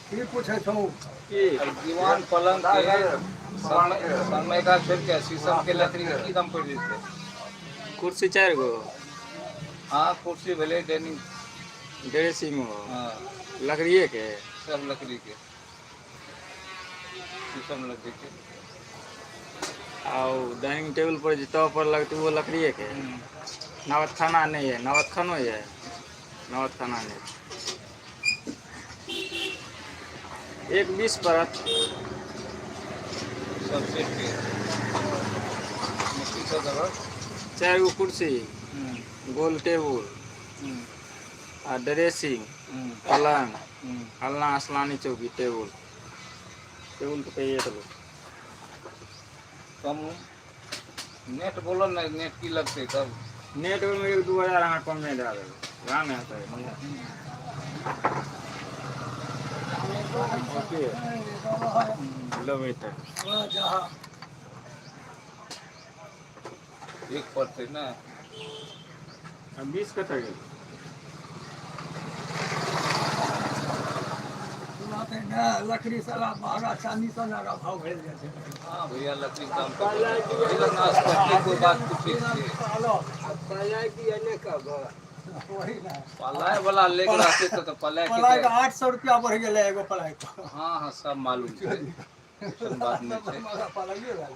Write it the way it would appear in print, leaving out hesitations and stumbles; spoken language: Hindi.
की पूछे छौ दीवान पलंग के समय का छोड़ के शीशम के लकड़ी के की दाम पड़ जेतै? कुर्सी 4 गो, हाँ कुर्सी भेलै डाइनिंग। ड्रेसिंग हो, हाँ लकड़िए के। सब लकड़ी के, शीशम लकड़ी के। और डाइनिंग टेबल पर जो पर लगती वो लकड़िए के। नवत खाना नहीं है, नवत खानो है, नवत खाना नहीं। एक 20 परत। सब सेट के मिट्टी सब दबा। 4 गो कुर्सी, गोल टेबुल आ ड्रेसिंग, पलंग, अलना असलानी चौकी, टेबुल टेबुल तो कहिए तो कम नेट बोलो ना, नेट की लगते तब? नेट में 1-2 हज़ार अहाँ कम नहीं दे देबै। ध्यान है सर। ओके किलोमीटर एक पड़ते ना। 20 कतऽ गेल? लकड़ी साला महंगा, चांदी से ज्यादा भाव भेल जाइ छै। हाँ भैया लकड़ी दाम तो कोई बात पूछे वही ना पलाय वाला लेके रहते तो पलाय पलाय के का 800 रुपया बढ़ गेलै एगो पलाय का। हाँ हाँ सब मालूम है, सब बात नहीं है। पलाइए